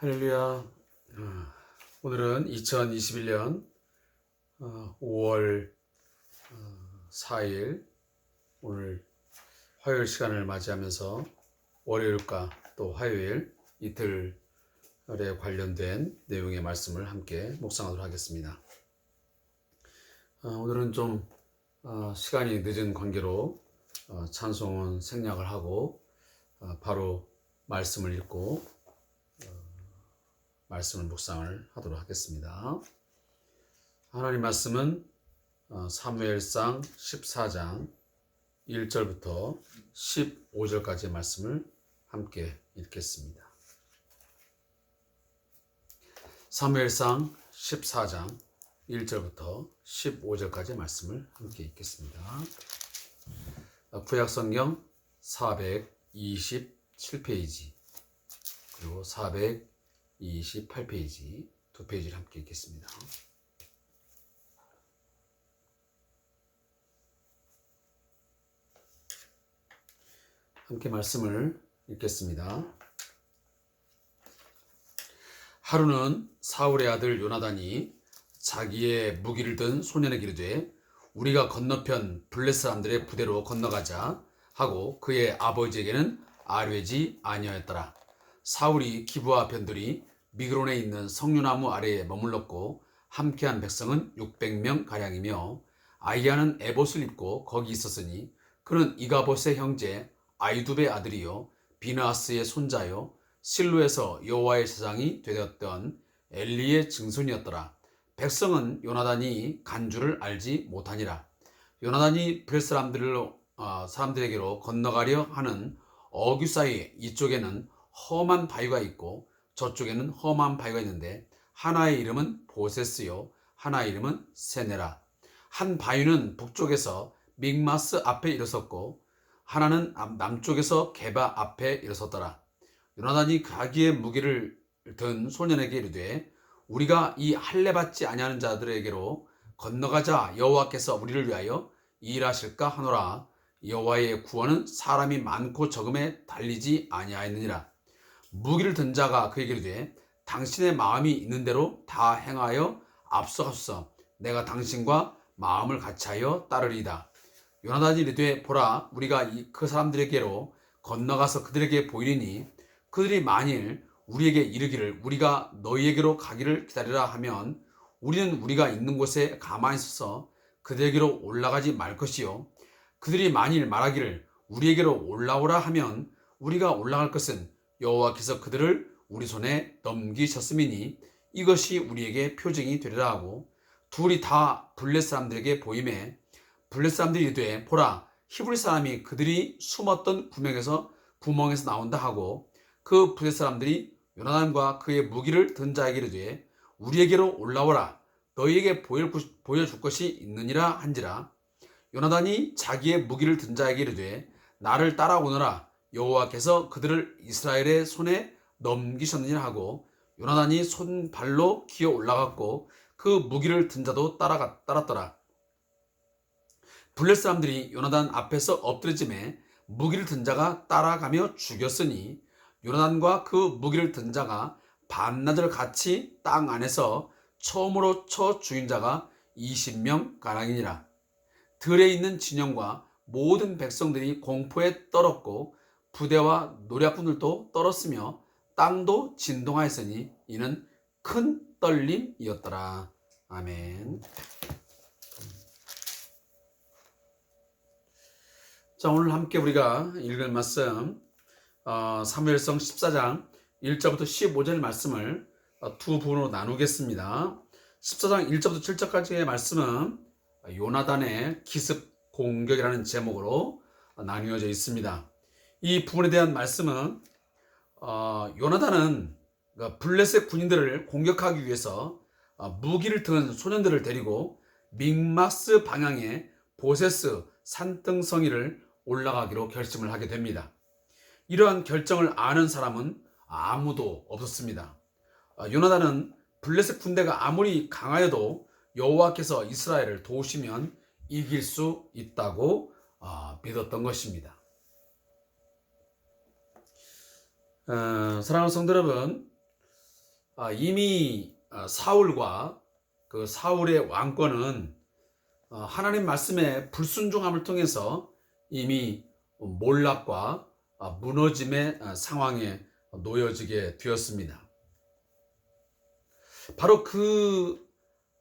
할렐루야. 오늘은 2021년 5월 4일 오늘 화요일 시간을 맞이하면서 월요일과 또 화요일 이틀에 관련된 내용의 말씀을 함께 묵상하도록 하겠습니다. 오늘은 좀 시간이 늦은 관계로 찬송은 생략을 하고 바로 말씀을 읽고 말씀을 묵상을 하도록 하겠습니다. 하나님 말씀은 사무엘상 14장 1절부터 15절까지의 말씀을 함께 읽겠습니다. 사무엘상 14장 1절부터 15절까지의 말씀을 함께 읽겠습니다. 구약성경 427페이지 그리고 428페이지 두 페이지를 함께 읽겠습니다. 함께 말씀을 읽겠습니다. 하루는 사울의 아들 요나단이 자기의 무기를 든 소년에게 이르되 우리가 건너편 블레 사람들의 부대로 건너가자 하고 그의 아버지에게는 아뢰지 아니하였더라. 사울이 기브아 변들이 미그론에 있는 석류나무 아래에 머물렀고 함께한 백성은 600명 가량이며 아이야는 에봇을 입고 거기 있었으니 그는 이가봇의 형제 아이두베의 아들이요 비느하스의 손자요 실로에서 여호와의 제사장이 되었던 엘리의 증손이었더라. 백성은 요나단이 간 줄을 알지 못하니라. 요나단이 블레 사람들에게로 건너가려 하는 어귀 사이에 이쪽에는 험한 바위가 있고 저쪽에는 험한 바위가 있는데 하나의 이름은 보세스요 하나의 이름은 세네라. 한 바위는 북쪽에서 믹마스 앞에 일어섰고 하나는 남쪽에서 게바 앞에 일어섰더라. 요나단이 자기의 무기를 든 소년에게 이르되 우리가 이 할례 받지 아니하는 자들에게로 건너가자 여호와께서 우리를 위하여 일하실까 하노라. 여호와의 구원은 사람이 많고 적음에 달리지 아니하였느니라. 무기를 든 자가 그에게 이르되 당신의 마음이 있는 대로 다 행하여 앞서가소서. 내가 당신과 마음을 같이하여 따르리이다. 요나단이 이르되 보라 우리가 그 사람들에게로 건너가서 그들에게 보이리니 그들이 만일 우리에게 이르기를 우리가 너희에게로 가기를 기다리라 하면 우리는 우리가 있는 곳에 가만히 있어서 그들에게로 올라가지 말 것이요 그들이 만일 말하기를 우리에게로 올라오라 하면 우리가 올라갈 것은 여호와께서 그들을 우리 손에 넘기셨음이니 이것이 우리에게 표징이 되리라 하고 둘이 다 블레 사람들에게 보임에 블레 사람들이 이르되 보라 히브리 사람이 그들이 숨었던 구멍에서 나온다 하고 그 블레 사람들이 요나단과 그의 무기를 든 자에게 이르되 우리에게로 올라오라 너희에게 보여줄 것이 있느니라 한지라. 요나단이 자기의 무기를 든 자에게 이르되 나를 따라오너라 여호와께서 그들을 이스라엘의 손에 넘기셨느니라 하고 요나단이 손발로 기어 올라갔고 그 무기를 든 자도 따랐더라. 블레 사람들이 요나단 앞에서 엎드려짐에 무기를 든 자가 따라가며 죽였으니 요나단과 그 무기를 든 자가 반나절 같이 땅 안에서 처음으로 쳐 죽인 자가 20명 가량이니라. 들에 있는 진영과 모든 백성들이 공포에 떨었고 부대와 노략군들도 떨었으며 땅도 진동하였으니 이는 큰 떨림이었더라. 아멘. 자, 오늘 함께 우리가 읽을 말씀 사무엘상 14장 1절부터 15절 말씀을 두 부분으로 나누겠습니다. 14장 1절부터 7절까지의 말씀은 요나단의 기습 공격이라는 제목으로 나뉘어져 있습니다. 이 부분에 대한 말씀은 요나단은 블레셋 군인들을 공격하기 위해서 무기를 든 소년들을 데리고 믹마스 방향의 보세스 산등성이를 올라가기로 결심을 하게 됩니다. 이러한 결정을 아는 사람은 아무도 없었습니다. 요나단은 블레셋 군대가 아무리 강하여도 여호와께서 이스라엘을 도우시면 이길 수 있다고 믿었던 것입니다. 사랑하는 성도 여러분, 이미 사울과 그 사울의 왕권은 하나님 말씀의 불순종함을 통해서 이미 몰락과 무너짐의 상황에 놓여지게 되었습니다. 바로 그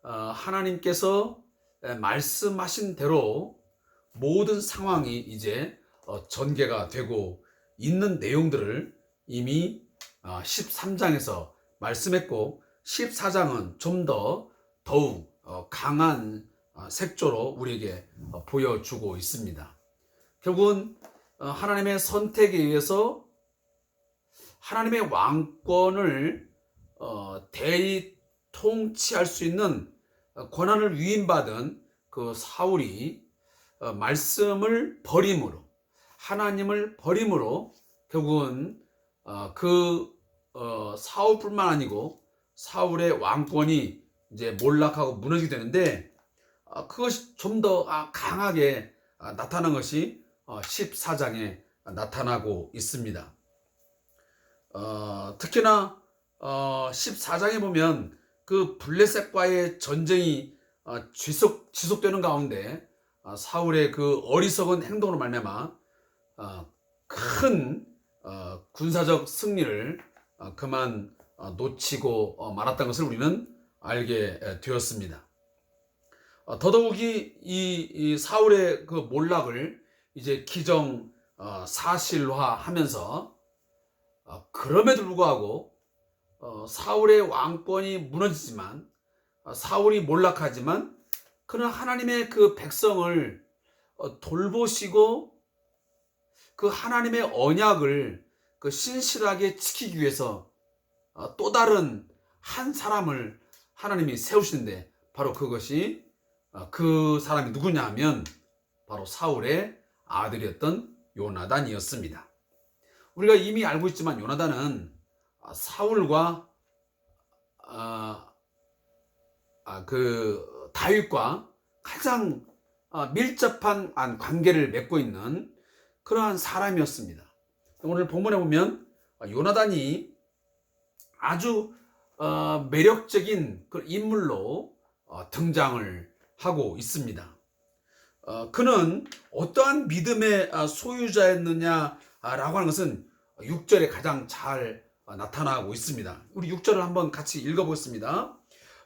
하나님께서 말씀하신 대로 모든 상황이 이제 전개가 되고 있는 내용들을 이미 13장에서 말씀했고 14장은 좀 더 더욱 강한 색조로 우리에게 보여주고 있습니다. 결국은 하나님의 선택에 의해서 하나님의 왕권을 통치할 수 있는 권한을 위임받은 그 사울이 말씀을 버림으로, 하나님을 버림으로 결국은 그 사울뿐만 아니고 사울의 왕권이 이제 몰락하고 무너지게 되는데, 그것이 좀 더 강하게 나타난 것이 14장에 나타나고 있습니다. 특히나 14장에 보면 그 블레셋과의 전쟁이 지속되는 가운데 사울의 그 어리석은 행동으로 말미암아 큰 군사적 승리를 그만 놓치고 말았다는 것을 우리는 알게 되었습니다. 더더욱이 이 사울의 그 몰락을 이제 기정 사실화하면서 그럼에도 불구하고 사울의 왕권이 무너지지만, 사울이 몰락하지만 그는 하나님의 그 백성을 돌보시고 그 하나님의 언약을 그 신실하게 지키기 위해서 또 다른 한 사람을 하나님이 세우시는데, 바로 그것이 그 사람이 누구냐 하면 바로 사울의 아들이었던 요나단이었습니다. 우리가 이미 알고 있지만 요나단은 사울과 그 다윗과 가장 밀접한 관계를 맺고 있는 그러한 사람이었습니다. 오늘 본문에 보면 요나단이 아주 매력적인 그 인물로 등장을 하고 있습니다. 그는 어떠한 믿음의 소유자였느냐라고 하는 것은 6절에 가장 잘 나타나고 있습니다. 우리 6절을 한번 같이 읽어보겠습니다.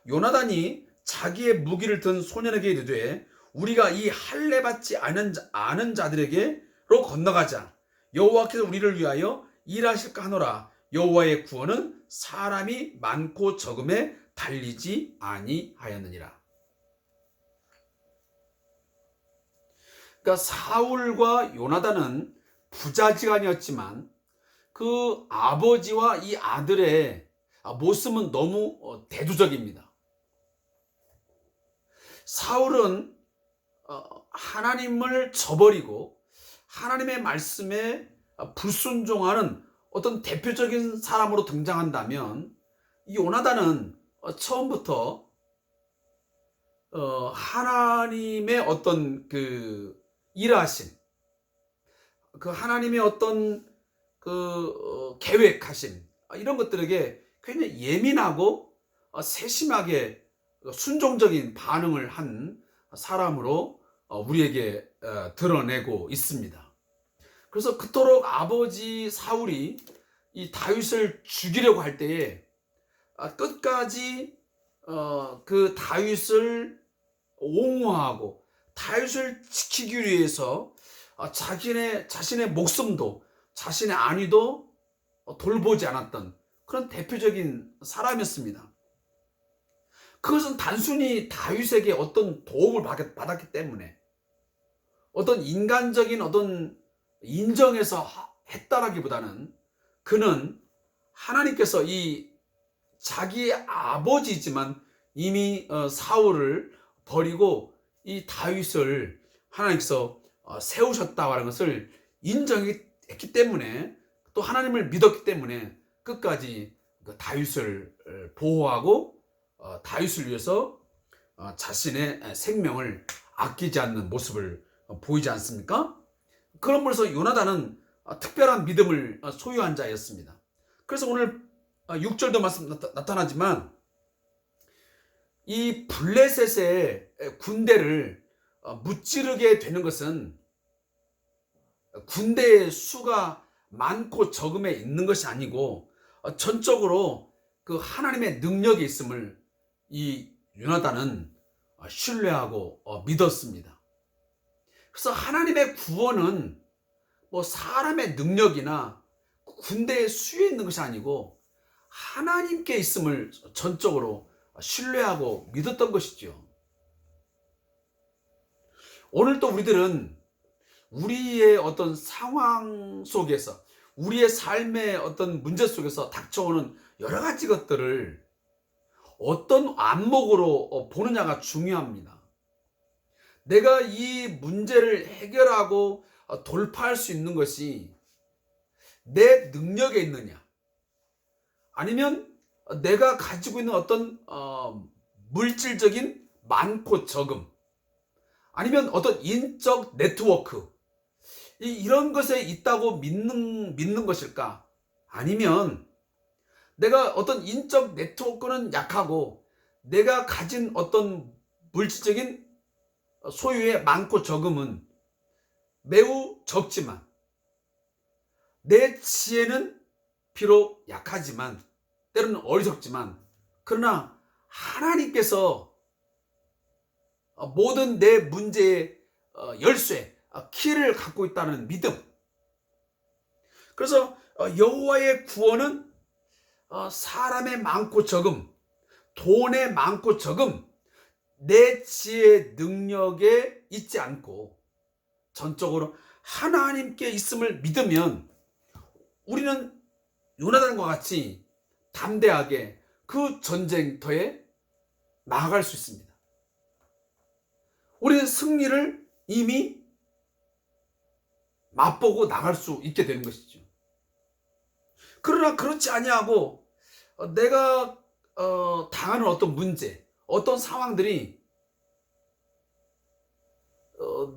요나단이 자기의 무기를 든 소년에게 이르되 우리가 이 할례 받지 않은 자들에게로 건너가자. 여호와께서 우리를 위하여 일하실까 하노라. 여호와의 구원은 사람이 많고 적음에 달리지 아니하였느니라. 그러니까 사울과 요나단은 부자지간이었지만 그 아버지와 이 아들의 모습은 너무 대조적입니다. 사울은 하나님을 저버리고 하나님의 말씀에 불순종하는 어떤 대표적인 사람으로 등장한다면, 이 요나단은 처음부터 하나님의 어떤 그 일하심, 그 하나님의 어떤 그 계획하심, 이런 것들에게 굉장히 예민하고 세심하게 순종적인 반응을 한 사람으로 우리에게 드러내고 있습니다. 그래서 그토록 아버지 사울이 이 다윗을 죽이려고 할 때에 끝까지 그 다윗을 옹호하고 다윗을 지키기 위해서 자신의 목숨도, 자신의 안위도 돌보지 않았던 그런 대표적인 사람이었습니다. 그것은 단순히 다윗에게 어떤 도움을 받았기 때문에, 어떤 인간적인 어떤 인정에서 했다라기보다는 그는 하나님께서 이 자기의 아버지이지만 이미 사울을 버리고 이 다윗을 하나님께서 세우셨다는 것을 인정했기 때문에, 또 하나님을 믿었기 때문에 끝까지 다윗을 보호하고 다윗을 위해서 자신의 생명을 아끼지 않는 모습을 보이지 않습니까? 그런 면에서 요나단은 특별한 믿음을 소유한 자였습니다. 그래서 오늘 6절도 말씀 나타나지만 이 블레셋의 군대를 무찌르게 되는 것은 군대의 수가 많고 적음에 있는 것이 아니고 전적으로 그 하나님의 능력이 있음을 이 요나단은 신뢰하고 믿었습니다. 그래서 하나님의 구원은 뭐 사람의 능력이나 군대의 수에 있는 것이 아니고 하나님께 있음을 전적으로 신뢰하고 믿었던 것이죠. 오늘 또 우리들은 우리의 어떤 상황 속에서, 우리의 삶의 어떤 문제 속에서 닥쳐오는 여러 가지 것들을 어떤 안목으로 보느냐가 중요합니다. 내가 이 문제를 해결하고 돌파할 수 있는 것이 내 능력에 있느냐, 아니면 내가 가지고 있는 어떤 물질적인 많고 적음, 아니면 어떤 인적 네트워크, 이런 것에 있다고 믿는 것일까? 아니면 내가 어떤 인적 네트워크는 약하고 내가 가진 어떤 물질적인 소유의 많고 적음은 매우 적지만 내 지혜는 비록 약하지만 때로는 어리석지만 그러나 하나님께서 모든 내 문제의 열쇠, 키를 갖고 있다는 믿음. 그래서 여호와의 구원은 사람의 많고 적음, 돈의 많고 적음, 내 지혜의 능력에 있지 않고 전적으로 하나님께 있음을 믿으면 우리는 요나단과 같이 담대하게 그 전쟁터에 나아갈 수 있습니다. 우리는 승리를 이미 맛보고 나갈 수 있게 되는 것이죠. 그러나 그렇지 아니하고 내가 당하는 어떤 문제, 어떤 상황들이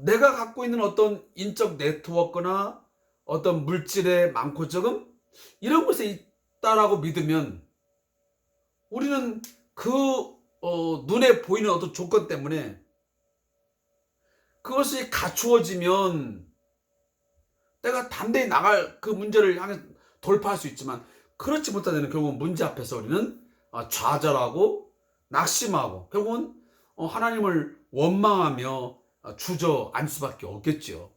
내가 갖고 있는 어떤 인적 네트워크나 어떤 물질의 많고 적음 이런 것에 있다라고 믿으면 우리는 그 눈에 보이는 어떤 조건 때문에 그것이 갖추어지면 내가 담대히 나갈 그 문제를 향해 돌파할 수 있지만 그렇지 못하면 결국은 문제 앞에서 우리는 좌절하고 낙심하고 결국은 하나님을 원망하며 주저앉을 수밖에 없겠죠.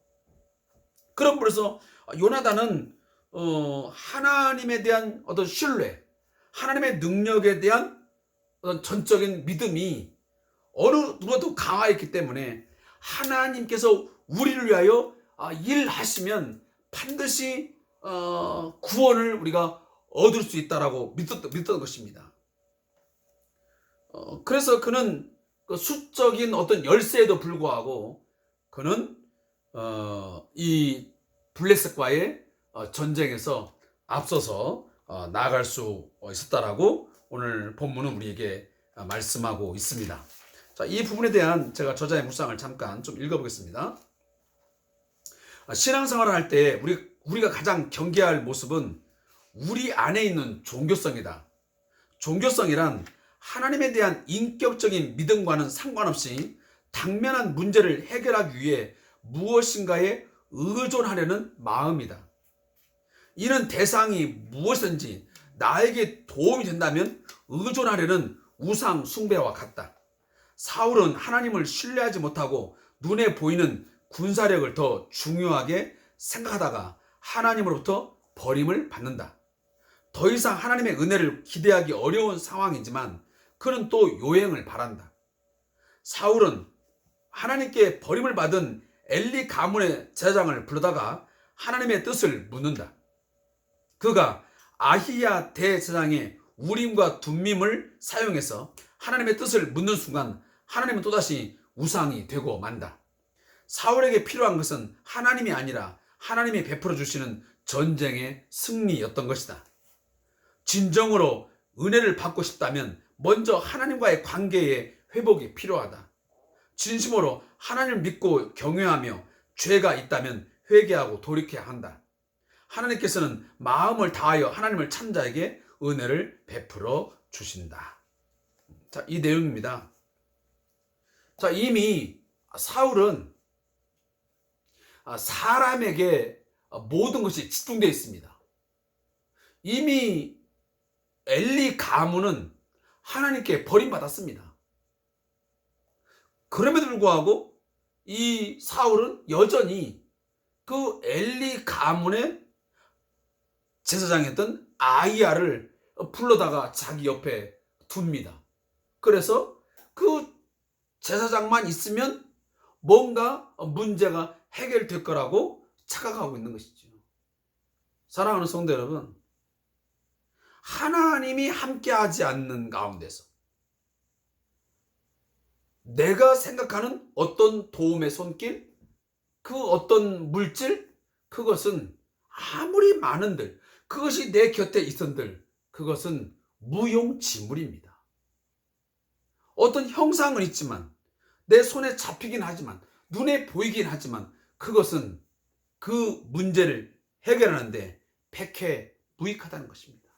그럼으로써 요나단은 하나님에 대한 어떤 신뢰, 하나님의 능력에 대한 어떤 전적인 믿음이 어느 누구도 강화했기 때문에 하나님께서 우리를 위하여 일하시면 반드시 구원을 우리가 얻을 수 있다라고 믿었던 것입니다. 그래서 그는 그 수적인 어떤 열세에도 불구하고 그는 이 블레셋과의 전쟁에서 앞서서 나아갈 수 있었다라고 오늘 본문은 우리에게 말씀하고 있습니다. 자, 이 부분에 대한 제가 저자의 묵상을 잠깐 좀 읽어보겠습니다. 신앙생활을 할 때 우리가 가장 경계할 모습은 우리 안에 있는 종교성이다. 종교성이란 하나님에 대한 인격적인 믿음과는 상관없이 당면한 문제를 해결하기 위해 무엇인가에 의존하려는 마음이다. 이는 대상이 무엇이든지 나에게 도움이 된다면 의존하려는 우상 숭배와 같다. 사울은 하나님을 신뢰하지 못하고 눈에 보이는 군사력을 더 중요하게 생각하다가 하나님으로부터 버림을 받는다. 더 이상 하나님의 은혜를 기대하기 어려운 상황이지만 그는 또 요행을 바란다. 사울은 하나님께 버림을 받은 엘리 가문의 제사장을 부르다가 하나님의 뜻을 묻는다. 그가 아히야 대제사장의 우림과 둠밈을 사용해서 하나님의 뜻을 묻는 순간 하나님은 또다시 우상이 되고 만다. 사울에게 필요한 것은 하나님이 아니라 하나님이 베풀어 주시는 전쟁의 승리였던 것이다. 진정으로 은혜를 받고 싶다면 먼저 하나님과의 관계의 회복이 필요하다. 진심으로 하나님을 믿고 경외하며 죄가 있다면 회개하고 돌이켜야 한다. 하나님께서는 마음을 다하여 하나님을 찾는 자에게 은혜를 베풀어 주신다. 자, 이 내용입니다. 자, 이미 사울은 사람에게 모든 것이 집중되어 있습니다. 이미 엘리 가문은 하나님께 버림받았습니다. 그럼에도 불구하고 이 사울은 여전히 그 엘리 가문의 제사장이었던 아이야를 불러다가 자기 옆에 둡니다. 그래서 그 제사장만 있으면 뭔가 문제가 해결될 거라고 착각하고 있는 것이죠. 사랑하는 성도 여러분, 하나님이 함께하지 않는 가운데서 내가 생각하는 어떤 도움의 손길, 그 어떤 물질, 그것은 아무리 많은들, 그것이 내 곁에 있은들, 그것은 무용지물입니다. 어떤 형상은 있지만, 내 손에 잡히긴 하지만, 눈에 보이긴 하지만, 그것은 그 문제를 해결하는데 백해 무익하다는 것입니다.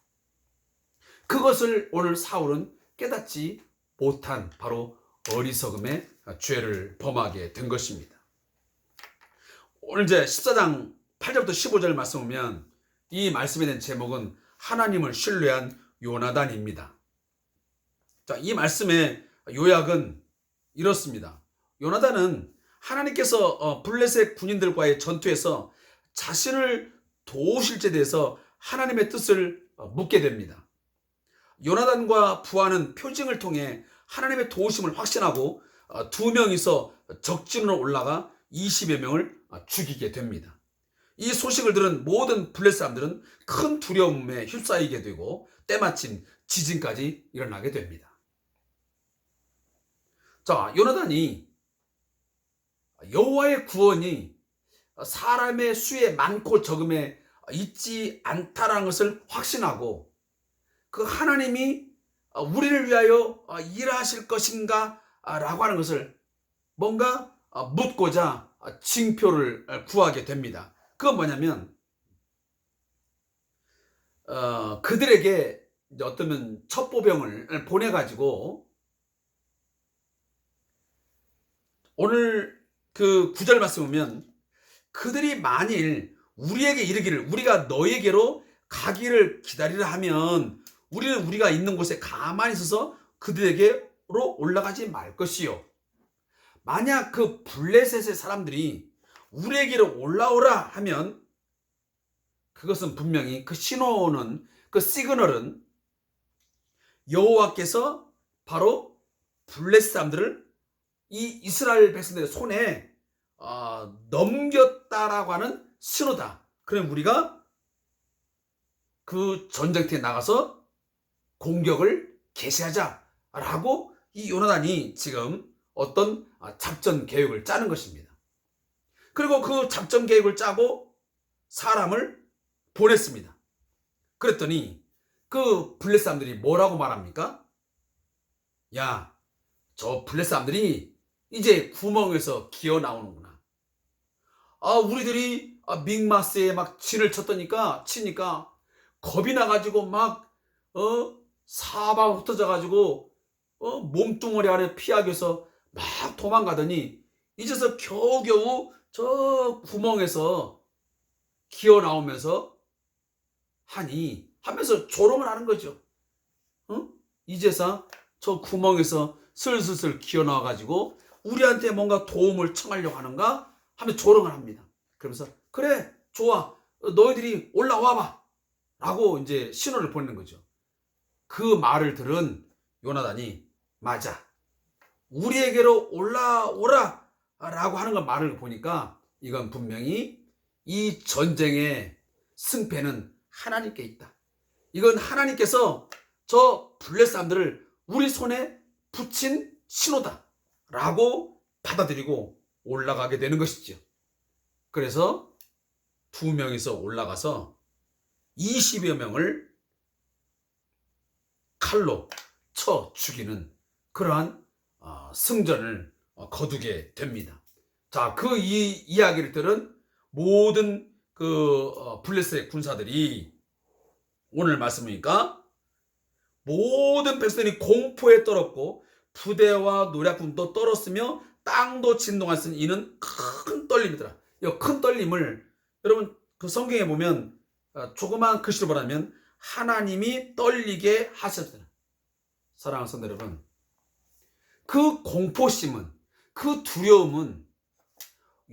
그것을 오늘 사울은 깨닫지 못한 바로 어리석음의 죄를 범하게 된 것입니다. 오늘 이제 14장 8절부터 15절 말씀 보면 이 말씀에 대한 제목은 하나님을 신뢰한 요나단입니다. 자, 이 말씀의 요약은 이렇습니다. 요나단은 하나님께서 블레셋 군인들과의 전투에서 자신을 도우실 때에 대해서 하나님의 뜻을 묻게 됩니다. 요나단과 부하는 표징을 통해 하나님의 도우심을 확신하고 두 명이서 적진으로 올라가 20여 명을 죽이게 됩니다. 이 소식을 들은 모든 블레셋 사람들은 큰 두려움에 휩싸이게 되고 때마침 지진까지 일어나게 됩니다. 자, 요나단이 여호와의 구원이 사람의 수에 많고 적음에 있지 않다라는 것을 확신하고 그 하나님이 우리를 위하여 일하실 것인가 라고 하는 것을 뭔가 묻고자 징표를 구하게 됩니다. 그건 뭐냐면 그들에게 어쩌면 첩보병을 보내가지고 오늘 그 9절 말씀 보면 그들이 만일 우리에게 이르기를 우리가 너에게로 가기를 기다리라 하면 우리는 우리가 있는 곳에 가만히 있어서 그들에게로 올라가지 말 것이요. 만약 그 블레셋의 사람들이 우리에게로 올라오라 하면 그것은 분명히 그 신호는 그 시그널은 여호와께서 바로 블레셋 사람들을 이 이스라엘 백성들의 손에 넘겼다라고 하는 신호다. 그럼 우리가 그 전쟁터에 나가서 공격을 개시하자라고 이 요나단이 지금 어떤 작전 계획을 짜는 것입니다. 그리고 그 작전 계획을 짜고 사람을 보냈습니다. 그랬더니 그 블레셋 사람들이 뭐라고 말합니까? 야, 저 블레셋 사람들이 이제 구멍에서 기어 나오는구나. 우리들이 믹마스에 막 진을 치니까 겁이 나가지고 막 사방 흩어져가지고 몸뚱어리 안에 피하기 위해서 막 도망가더니 이제서 겨우겨우 저 구멍에서 기어 나오면서 하면서 조롱을 하는 거죠. 이제서 저 구멍에서 슬슬 기어 나와가지고 우리한테 뭔가 도움을 청하려고 하는가 하면 조롱을 합니다. 그러면서 그래 좋아 너희들이 올라와봐 라고 이제 신호를 보내는 거죠. 그 말을 들은 요나단이 맞아 우리에게로 올라오라 라고 하는 걸 말을 보니까 이건 분명히 이 전쟁의 승패는 하나님께 있다. 이건 하나님께서 저 블레셋 사람들을 우리 손에 붙인 신호다 라고 받아들이고 올라가게 되는 것이죠. 그래서 두 명이서 올라가서 20여 명을 칼로 쳐 죽이는 그러한 승전을 거두게 됩니다. 자, 그 이야기를 들은 모든 그 블레셋 군사들이 오늘 말씀이니까 모든 백성이 공포에 떨었고 부대와 노략군도 떨었으며 땅도 진동하였으니 이는 큰 떨림이더라. 이 큰 떨림을 여러분 그 성경에 보면 조그마한 글씨로 말하면 하나님이 떨리게 하셨더라. 사랑하는 성도 여러분, 그 공포심은, 그 두려움은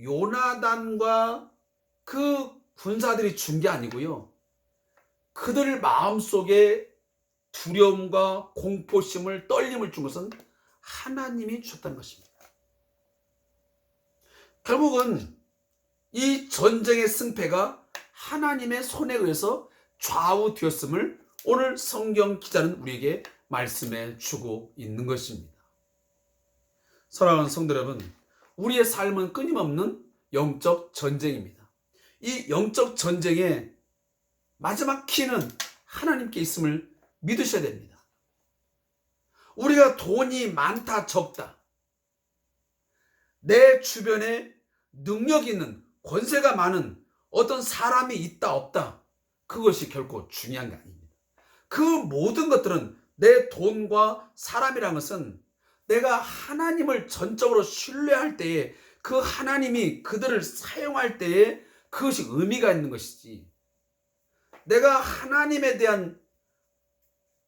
요나단과 그 군사들이 준 게 아니고요, 그들 마음속에 두려움과 공포심을, 떨림을 준 것은 하나님이 주셨다는 것입니다. 결국은 이 전쟁의 승패가 하나님의 손에 의해서 좌우되었음을 오늘 성경 기자는 우리에게 말씀해 주고 있는 것입니다. 사랑하는 성도 여러분, 우리의 삶은 끊임없는 영적 전쟁입니다. 이 영적 전쟁의 마지막 키는 하나님께 있음을 믿으셔야 됩니다. 우리가 돈이 많다 적다, 내 주변에 능력 있는, 권세가 많은 어떤 사람이 있다 없다, 그것이 결코 중요한 게 아닙니다. 그 모든 것들은, 내 돈과 사람이라는 것은 내가 하나님을 전적으로 신뢰할 때에, 그 하나님이 그들을 사용할 때에 그것이 의미가 있는 것이지, 내가 하나님에 대한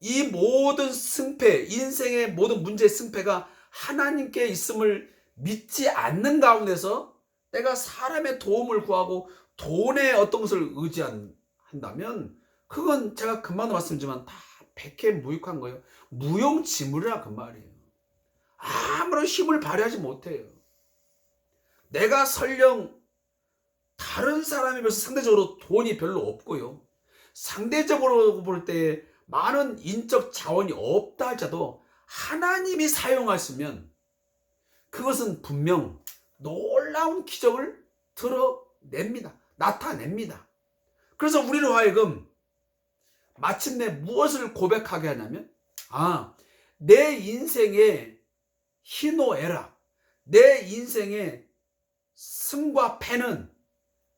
이 모든 승패, 인생의 모든 문제의 승패가 하나님께 있음을 믿지 않는 가운데서 내가 사람의 도움을 구하고 돈의 어떤 것을 의지한다면 그건 제가 금방도 말씀드리지만 다 백해무익한 거예요. 무용지물이라 그 말이에요. 아무런 힘을 발휘하지 못해요. 내가 설령 다른 사람에 비해서 상대적으로 돈이 별로 없고요, 상대적으로 볼 때 많은 인적 자원이 없다 할지라도 하나님이 사용하시면 그것은 분명 놀라운 기적을 드러냅니다. 나타냅니다. 그래서 우리로 하여금 마침내 무엇을 고백하게 하냐면, 내 인생의 희노애락, 내 인생의 승과 패는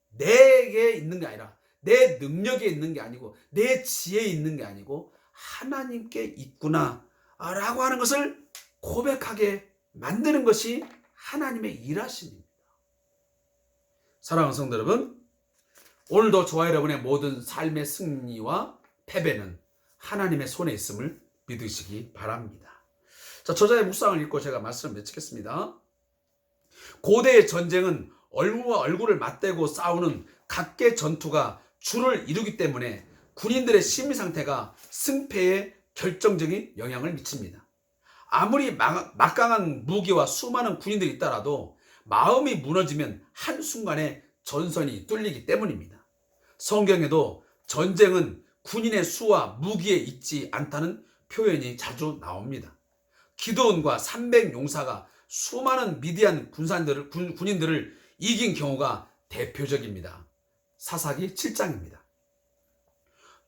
내게 있는 게 아니라, 내 능력에 있는 게 아니고, 내 지혜에 있는 게 아니고 하나님께 있구나 라고 하는 것을 고백하게 만드는 것이 하나님의 일하심입니다. 사랑하는 성도 여러분, 오늘도 저와 여러분의 모든 삶의 승리와 패배는 하나님의 손에 있음을 믿으시기 바랍니다. 자, 저자의 묵상을 읽고 제가 말씀을 맺겠습니다. 고대의 전쟁은 얼굴과 얼굴을 맞대고 싸우는 각계 전투가 주를 이루기 때문에 군인들의 심리 상태가 승패에 결정적인 영향을 미칩니다. 아무리 막강한 무기와 수많은 군인들이 있더라도 마음이 무너지면 한순간에 전선이 뚫리기 때문입니다. 성경에도 전쟁은 군인의 수와 무기에 있지 않다는 표현이 자주 나옵니다. 기드온과 300용사가 수많은 미디안 군인들을 이긴 경우가 대표적입니다. 사사기 7장입니다.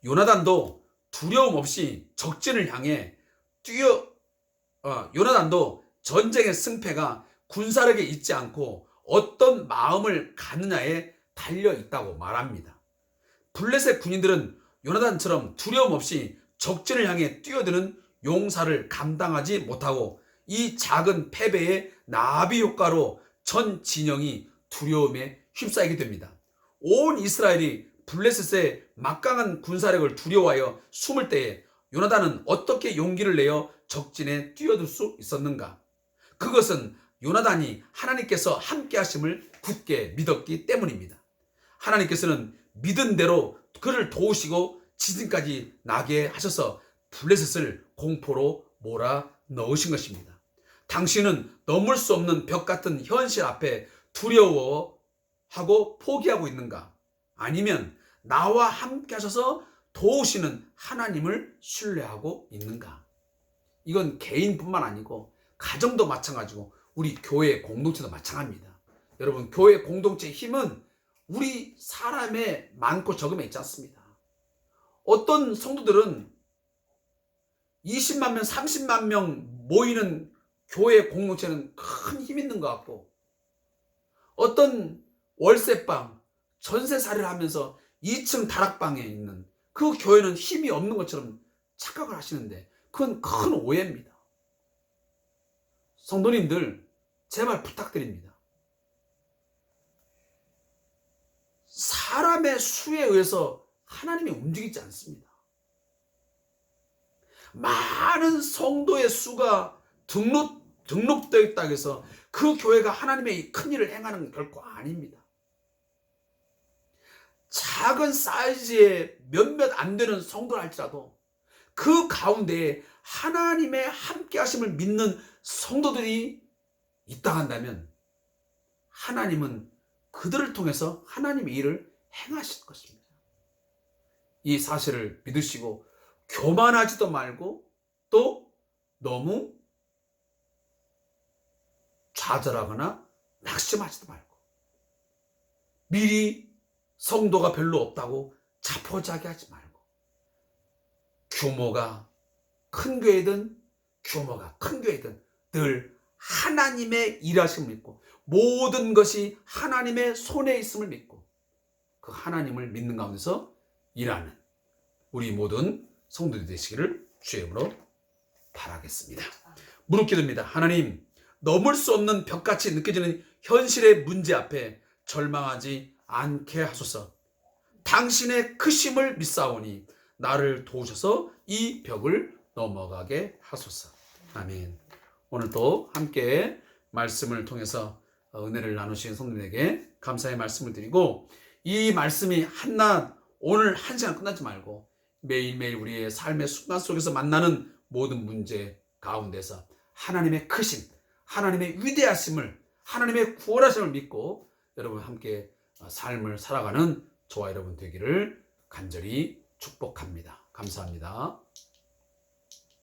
요나단도 두려움 없이 적진을 향해 요나단도 전쟁의 승패가 군사력에 있지 않고 어떤 마음을 갖느냐에 달려 있다고 말합니다. 블레셋 군인들은 요나단처럼 두려움 없이 적진을 향해 뛰어드는 용사를 감당하지 못하고 이 작은 패배의 나비 효과로 전 진영이 두려움에 휩싸이게 됩니다. 온 이스라엘이 블레셋의 막강한 군사력을 두려워하여 숨을 때에 요나단은 어떻게 용기를 내어 적진에 뛰어들 수 있었는가? 그것은 요나단이 하나님께서 함께 하심을 굳게 믿었기 때문입니다. 하나님께서는 믿은 대로 그를 도우시고 지진까지 나게 하셔서 블레셋을 공포로 몰아 넣으신 것입니다. 당신은 넘을 수 없는 벽 같은 현실 앞에 두려워하고 포기하고 있는가? 아니면 나와 함께 하셔서 도우시는 하나님을 신뢰하고 있는가? 이건 개인뿐만 아니고 가정도 마찬가지고 우리 교회 공동체도 마찬가지입니다. 여러분, 교회 공동체의 힘은 우리 사람의 많고 적음에 있지 않습니다. 어떤 성도들은 20만 명, 30만 명 모이는 교회 공동체는 큰 힘 있는 것 같고, 어떤 월세방, 전세살이를 하면서 2층 다락방에 있는 그 교회는 힘이 없는 것처럼 착각을 하시는데, 그건 큰 오해입니다. 성도님들, 제발 부탁드립니다. 사람의 수에 의해서 하나님이 움직이지 않습니다. 많은 성도의 수가 등록되어 있다고 해서 그 교회가 하나님의 큰 일을 행하는 건 결코 아닙니다. 작은 사이즈의 몇몇 안 되는 성도라 할지라도 그 가운데에 하나님의 함께 하심을 믿는 성도들이 있다 한다면 하나님은 그들을 통해서 하나님의 일을 행하실 것입니다. 이 사실을 믿으시고 교만하지도 말고 또 너무 좌절하거나 낙심하지도 말고 미리 성도가 별로 없다고 자포자기하지 말고 규모가 큰 교회든 규모가 큰 교회든 늘 하나님의 일하심을 믿고 모든 것이 하나님의 손에 있음을 믿고 그 하나님을 믿는 가운데서 일하는 우리 모든 성도들이 되시기를 주의 이름으로 바라겠습니다. 무릎 기도입니다. 하나님, 넘을 수 없는 벽같이 느껴지는 현실의 문제 앞에 절망하지 않게 하소서. 당신의 크심을 믿사오니 나를 도우셔서 이 벽을 넘어가게 하소서. 아멘. 오늘도 함께 말씀을 통해서 은혜를 나누신 성도들에게 감사의 말씀을 드리고, 이 말씀이 한낱 오늘 한 시간 끝나지 말고 매일매일 우리의 삶의 순간 속에서 만나는 모든 문제 가운데서 하나님의 크심, 하나님의 위대하심을, 하나님의 구원하심을 믿고 여러분 함께 삶을 살아가는 저와 여러분 되기를 간절히 축복합니다. 감사합니다.